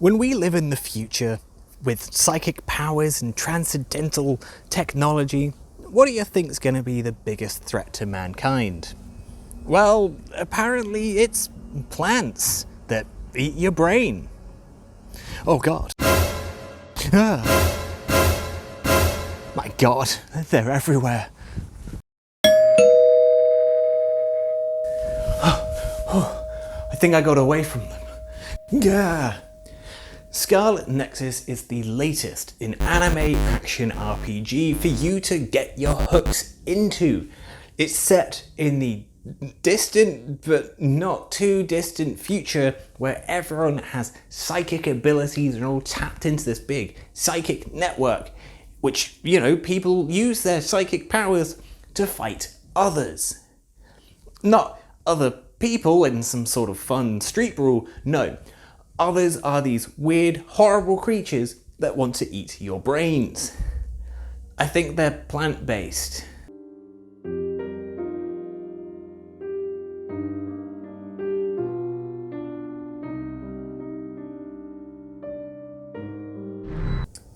When we live in the future, with psychic powers and transcendental technology, what do you think is going to be the biggest threat to mankind? Well, apparently it's plants that eat your brain. Oh god. My god, they're everywhere. I think I got away from them. Yeah. Scarlet Nexus is the latest in anime action RPG for you to get your hooks into. It's set in the distant but not too distant future where everyone has psychic abilities and all tapped into this big psychic network, which, you know, people use their psychic powers to fight others. Not other people in some sort of fun street brawl, no. Others are these weird, horrible creatures that want to eat your brains. I think they're plant-based.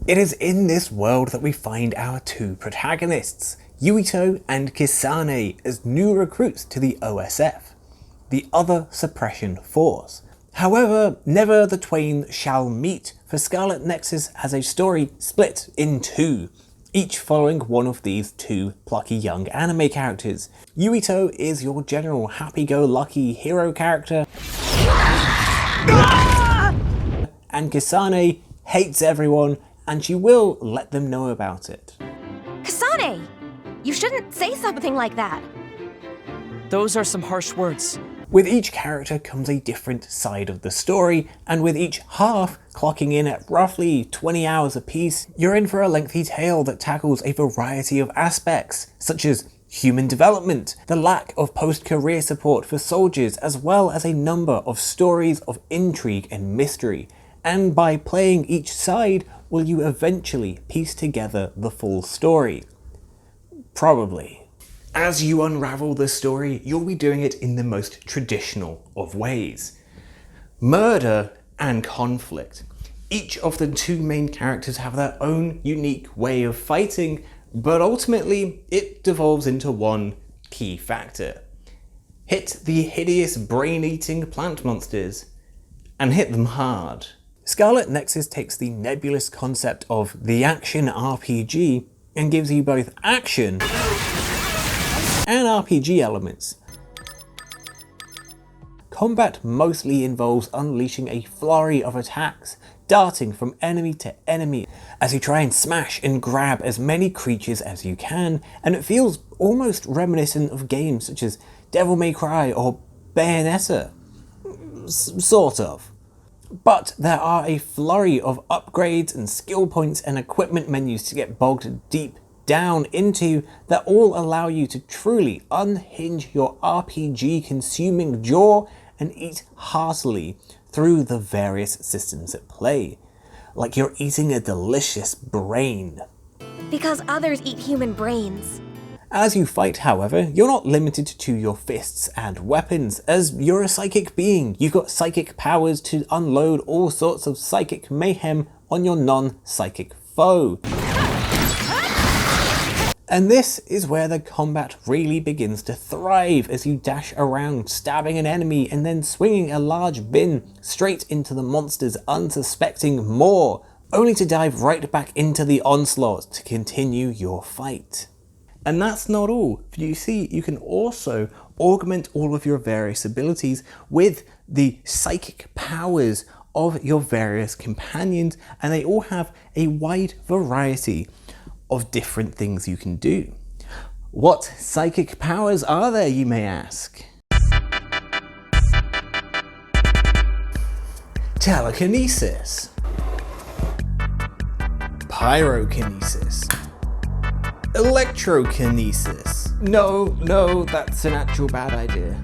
It is in this world that we find our two protagonists, Yuito and Kisane, as new recruits to the OSF, the Other Suppression Force. However, never the twain shall meet, for Scarlet Nexus has a story split in two, each following one of these two plucky young anime characters. Yuito is your general happy-go-lucky hero character, and Kisane hates everyone, and she will let them know about it. Kisane! You shouldn't say something like that! Those are some harsh words. With each character comes a different side of the story, and with each half clocking in at roughly 20 hours apiece, you're in for a lengthy tale that tackles a variety of aspects, such as human development, the lack of post-career support for soldiers, as well as a number of stories of intrigue and mystery. And by playing each side, will you eventually piece together the full story? Probably. As you unravel the story, you'll be doing it in the most traditional of ways. Murder and conflict. Each of the two main characters have their own unique way of fighting, but ultimately it devolves into one key factor. Hit the hideous brain-eating plant monsters, and hit them hard. Scarlet Nexus takes the nebulous concept of the action RPG and gives you both action and RPG elements. Combat mostly involves unleashing a flurry of attacks, darting from enemy to enemy as you try and smash and grab as many creatures as you can, and it feels almost reminiscent of games such as Devil May Cry or Bayonetta. Sort of. But there are a flurry of upgrades and skill points and equipment menus to get bogged deep down into that all allow you to truly unhinge your RPG consuming jaw and eat heartily through the various systems at play, like you're eating a delicious brain. Because others eat human brains. As you fight, however, you're not limited to your fists and weapons, as you're a psychic being. You've got psychic powers to unload all sorts of psychic mayhem on your non-psychic foe. And this is where the combat really begins to thrive as you dash around, stabbing an enemy and then swinging a large bin straight into the monster's unsuspecting maw, only to dive right back into the onslaught to continue your fight. And that's not all. You see, you can also augment all of your various abilities with the psychic powers of your various companions, and they all have a wide variety of different things you can do. What psychic powers are there, you may ask? Telekinesis, pyrokinesis, electrokinesis. No, that's an actual bad idea.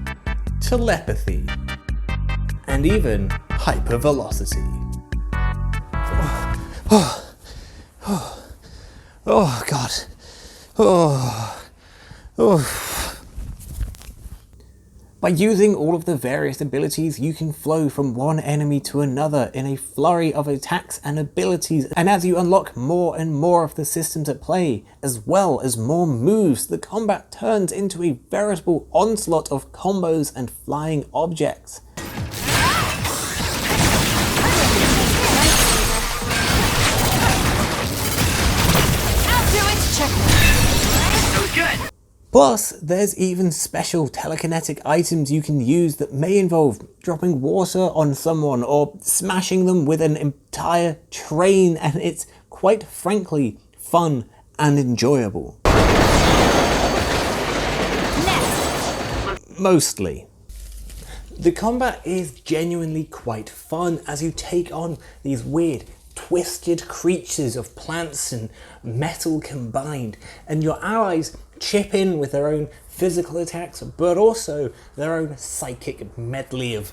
Telepathy, and even hypervelocity. Oh god. By using all of the various abilities, you can flow from one enemy to another in a flurry of attacks and abilities, and as you unlock more and more of the systems at play, as well as more moves, the combat turns into a veritable onslaught of combos and flying objects. Plus, there's even special telekinetic items you can use that may involve dropping water on someone or smashing them with an entire train, and it's quite frankly fun and enjoyable. Mostly. The combat is genuinely quite fun as you take on these weird twisted creatures of plants and metal combined, and your allies chip in with their own physical attacks, but also their own psychic medley of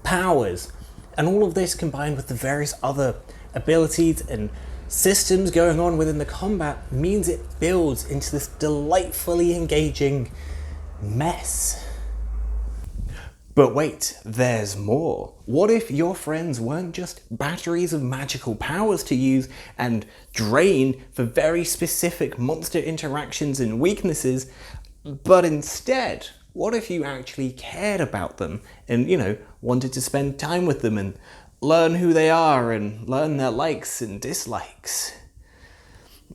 powers. And all of this combined with the various other abilities and systems going on within the combat means it builds into this delightfully engaging mess. But wait, there's more. What if your friends weren't just batteries of magical powers to use and drain for very specific monster interactions and weaknesses, but instead, what if you actually cared about them and, wanted to spend time with them and learn who they are and learn their likes and dislikes?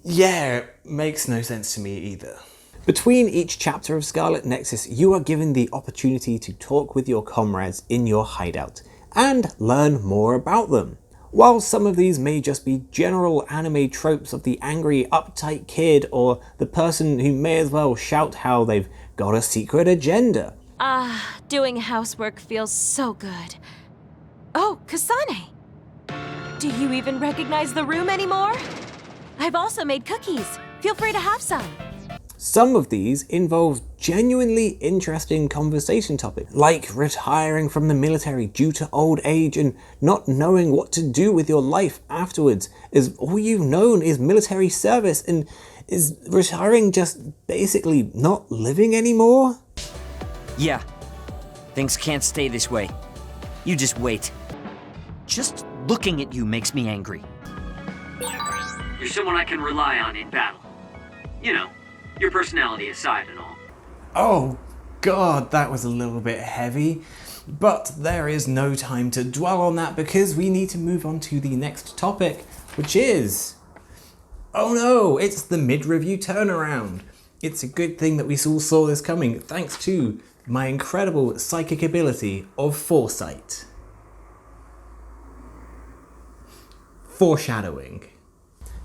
Yeah, it makes no sense to me either. Between each chapter of Scarlet Nexus, you are given the opportunity to talk with your comrades in your hideout and learn more about them. While some of these may just be general anime tropes of the angry, uptight kid or the person who may as well shout how they've got a secret agenda. Doing housework feels so good. Oh, Kasane! Do you even recognize the room anymore? I've also made cookies. Feel free to have some. Some of these involve genuinely interesting conversation topics, like retiring from the military due to old age and not knowing what to do with your life afterwards, as all you've known is military service, and is retiring just basically not living anymore? Yeah, things can't stay this way. You just wait. Just looking at you makes me angry. You're someone I can rely on in battle. Your personality aside and all. Oh god, that was a little bit heavy. But there is no time to dwell on that because we need to move on to the next topic, which is... oh no, it's the mid-review turnaround. It's a good thing that we all saw this coming, thanks to my incredible psychic ability of foresight. Foreshadowing.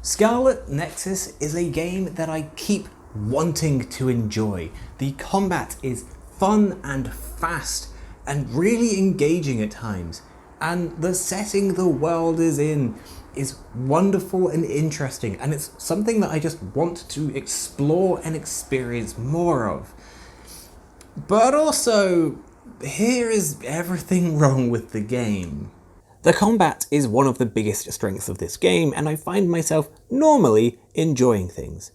Scarlet Nexus is a game that I keep wanting to enjoy. The combat is fun and fast and really engaging at times, and the setting the world is in is wonderful and interesting, and it's something that I just want to explore and experience more of. But also, here is everything wrong with the game. The combat is one of the biggest strengths of this game, and I find myself normally enjoying things.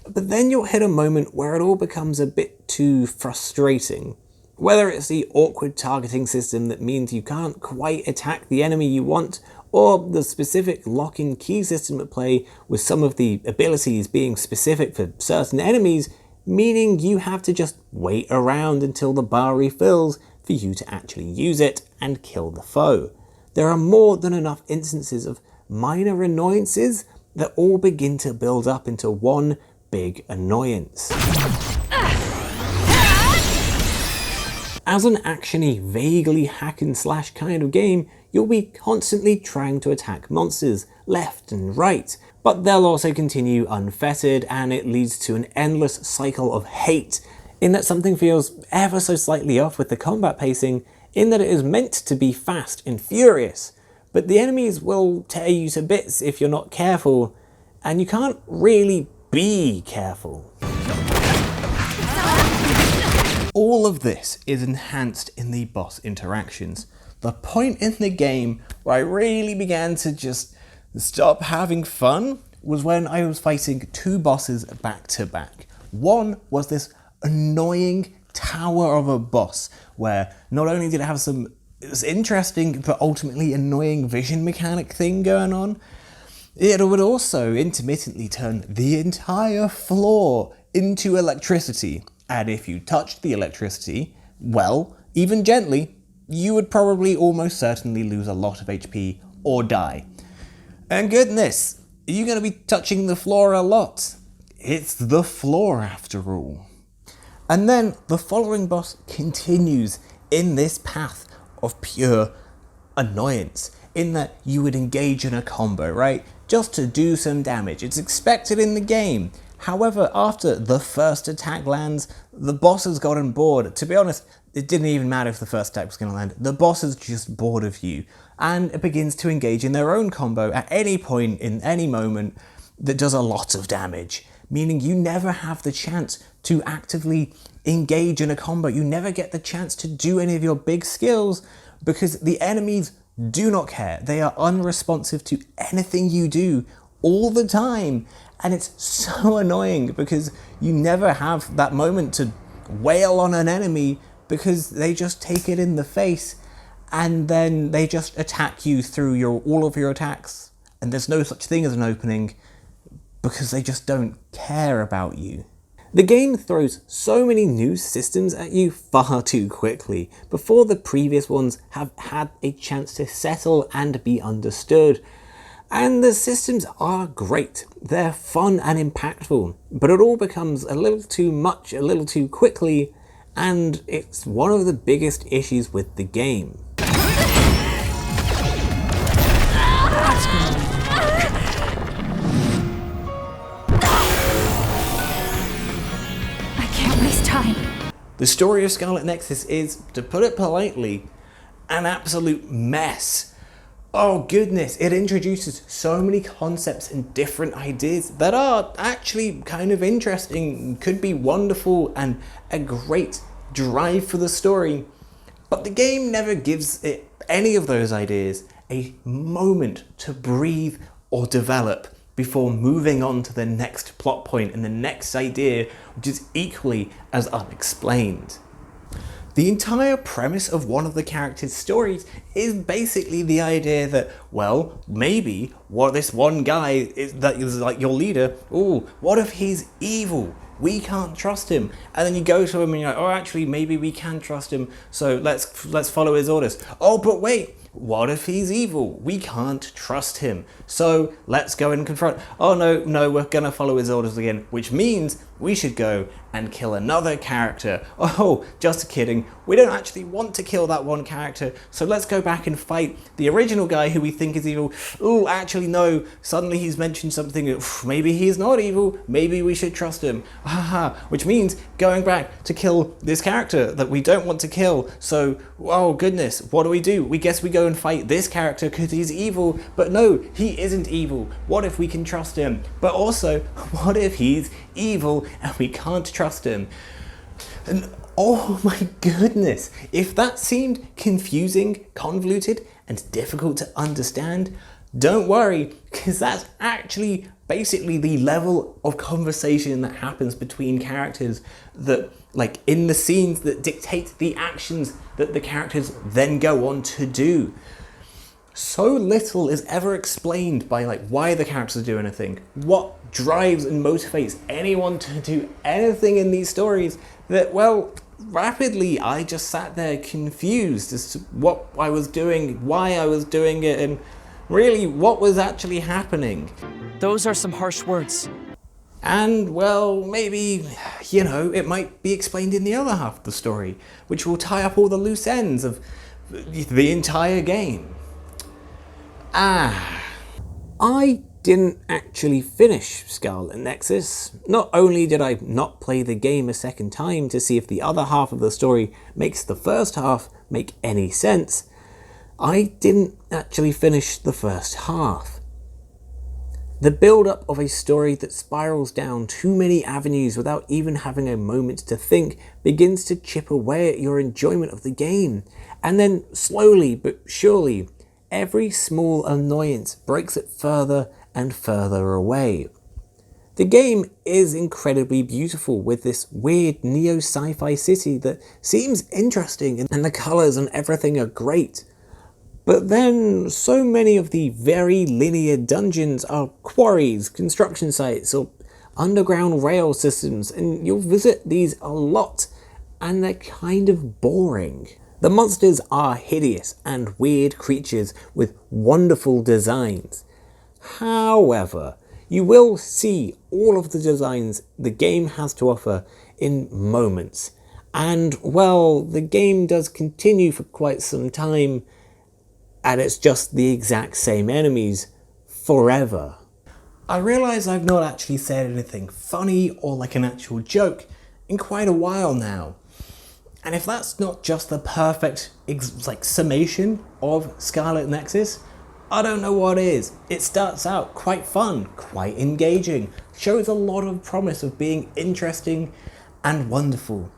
But then you'll hit a moment where it all becomes a bit too frustrating. Whether it's the awkward targeting system that means you can't quite attack the enemy you want, or the specific lock-in key system at play with some of the abilities being specific for certain enemies, meaning you have to just wait around until the bar refills for you to actually use it and kill the foe. There are more than enough instances of minor annoyances that all begin to build up into one big annoyance. As an actiony, vaguely hack and slash kind of game, you'll be constantly trying to attack monsters left and right, but they'll also continue unfettered, and it leads to an endless cycle of hate, in that something feels ever so slightly off with the combat pacing, in that it is meant to be fast and furious, but the enemies will tear you to bits if you're not careful, and you can't really be careful. All of this is enhanced in the boss interactions. The point in the game where I really began to just stop having fun was when I was fighting two bosses back to back. One was this annoying tower of a boss, where not only did it have some interesting but ultimately annoying vision mechanic thing going on, it would also intermittently turn the entire floor into electricity. And if you touched the electricity, well, even gently, you would probably almost certainly lose a lot of HP or die. And goodness, are you going to be touching the floor a lot? It's the floor after all. And then the following boss continues in this path of pure annoyance, in that you would engage in a combo, right? Just to do some damage. It's expected in the game. However, after the first attack lands, the boss has gotten bored. To be honest, it didn't even matter if the first attack was going to land. The boss is just bored of you, and it begins to engage in their own combo at any point in any moment that does a lot of damage, meaning you never have the chance to actively engage in a combo. You never get the chance to do any of your big skills because the enemies do not care. They are unresponsive to anything you do all the time. And it's so annoying because you never have that moment to wail on an enemy because they just take it in the face and then they just attack you through all of your attacks. And there's no such thing as an opening because they just don't care about you. The game throws so many new systems at you far too quickly before the previous ones have had a chance to settle and be understood. And the systems are great, they're fun and impactful, but it all becomes a little too much, a little too quickly, and it's one of the biggest issues with the game. I can't waste time. The story of Scarlet Nexus is, to put it politely, an absolute mess. Oh goodness, it introduces so many concepts and different ideas that are actually kind of interesting, could be wonderful and a great drive for the story, but the game never gives it any of those ideas a moment to breathe or develop before moving on to the next plot point and the next idea, which is equally as unexplained. The entire premise of one of the characters' stories is basically the idea that, well, maybe this one guy that is like your leader, what if he's evil? We can't trust him. And then you go to him and you're like, oh, actually, maybe we can trust him, so let's follow his orders. Oh, but wait, what if he's evil? We can't trust him, so let's go and confront. Oh, no, we're gonna follow his orders again, which means we should go and kill another character. Oh, just kidding. We don't actually want to kill that one character, so let's go back and fight the original guy who we think is evil. Oh, actually, no, suddenly he's mentioned something. Maybe he's not evil. Maybe we should trust him. Which means going back to kill this character that we don't want to kill. So, oh goodness, what do? We guess we go and fight this character because he's evil, but no, he isn't evil. What if we can trust him? But also, what if he's evil and we can't trust him? And oh my goodness, if that seemed confusing, convoluted, and difficult to understand, don't worry, because that's actually basically the level of conversation that happens between characters, that, like, in the scenes that dictate the actions that the characters then go on to do. So little is ever explained by, like, why the characters do anything, what drives and motivates anyone to do anything in these stories, that, well, rapidly I just sat there confused as to what I was doing, why I was doing it, and really what was actually happening. Those are some harsh words. And, well, maybe, it might be explained in the other half of the story, which will tie up all the loose ends of the entire game. I didn't actually finish Scarlet Nexus. Not only did I not play the game a second time to see if the other half of the story makes the first half make any sense, I didn't actually finish the first half. The build-up of a story that spirals down too many avenues without even having a moment to think begins to chip away at your enjoyment of the game, and then slowly but surely, every small annoyance breaks it further and further away. The game is incredibly beautiful with this weird neo-sci-fi city that seems interesting and the colours and everything are great. But then so many of the very linear dungeons are quarries, construction sites or underground rail systems, and you'll visit these a lot and they're kind of boring. The monsters are hideous and weird creatures with wonderful designs. However, you will see all of the designs the game has to offer in moments. And well, the game does continue for quite some time, and it's just the exact same enemies forever. I realise I've not actually said anything funny or like an actual joke in quite a while now. And if that's not just the perfect summation of Scarlet Nexus, I don't know what is. It starts out quite fun, quite engaging, shows a lot of promise of being interesting and wonderful,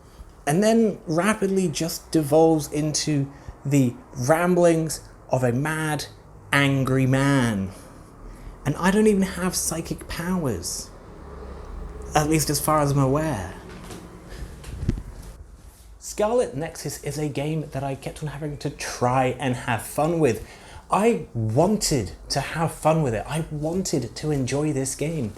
and then rapidly just devolves into the ramblings of a mad, angry man. And I don't even have psychic powers, at least as far as I'm aware. Scarlet Nexus is a game that I kept on having to try and have fun with. I wanted to have fun with it. I wanted to enjoy this game.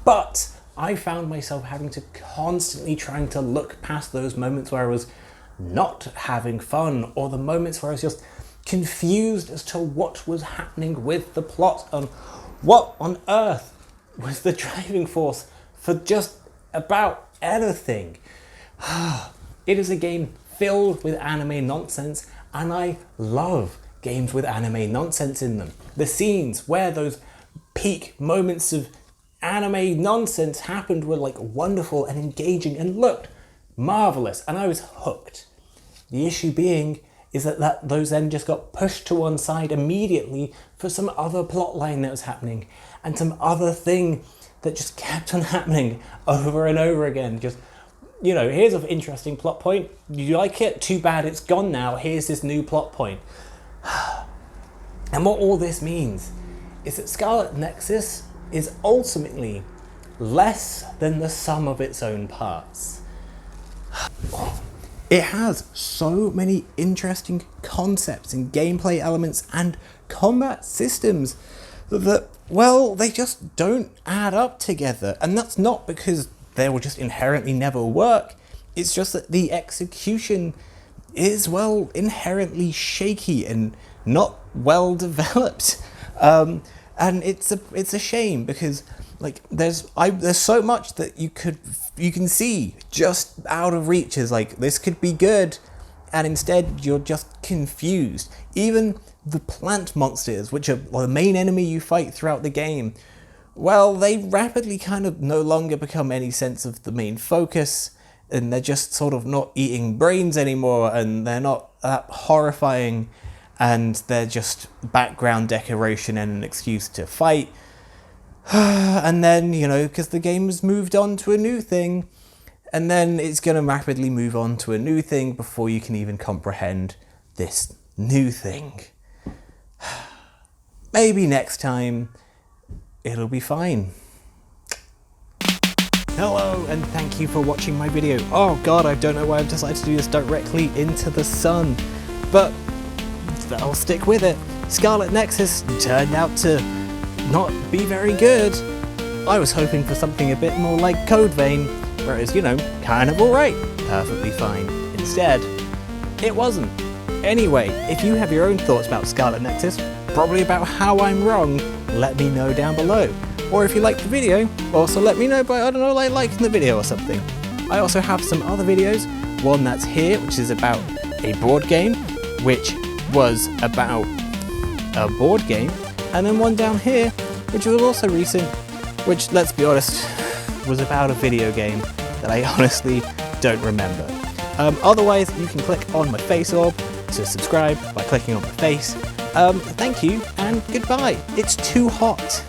But I found myself having to constantly trying to look past those moments where I was not having fun, or the moments where I was just confused as to what was happening with the plot and what on earth was the driving force for just about anything. It is a game filled with anime nonsense, and I love games with anime nonsense in them. The scenes where those peak moments of anime nonsense happened were like wonderful and engaging and looked marvelous, and I was hooked. The issue being is that those then just got pushed to one side immediately for some other plot line that was happening and some other thing that just kept on happening over and over again. Just, you know, here's an interesting plot point. You like it? Too bad it's gone now. Here's this new plot point. And what all this means is that Scarlet Nexus is ultimately less than the sum of its own parts. It has so many interesting concepts and gameplay elements and combat systems that, well, they just don't add up together. And that's not because they will just inherently never work. It's just that the execution is, well, inherently shaky and not well developed. And it's a shame because like there's so much that you can see just out of reach as like this could be good, and instead you're just confused. Even the plant monsters, which are the main enemy you fight throughout the game, well, they rapidly kind of no longer become any sense of the main focus, and they're just sort of not eating brains anymore, and they're not that horrifying, and they're just background decoration and an excuse to fight. And then, you know, because the game has moved on to a new thing, and then it's going to rapidly move on to a new thing before you can even comprehend this new thing. Maybe next time it'll be fine. Hello, and thank you for watching my video. Oh god, I don't know why I've decided to do this directly into the sun, but I'll stick with it. Scarlet Nexus turned out to not be very good. I was hoping for something a bit more like Code Vein, where it's, you know, kind of alright, perfectly fine. Instead, it wasn't. Anyway, if you have your own thoughts about Scarlet Nexus, probably about how I'm wrong, let me know down below. Or if you liked the video, also let me know by, I don't know, like liking the video or something. I also have some other videos, one that's here, which is about a board game, which was about a board game, and then one down here, which was also recent, which, let's be honest, was about a video game that I honestly don't remember. Otherwise, you can click on my face orb to subscribe by clicking on my face. Thank you, and goodbye. It's too hot.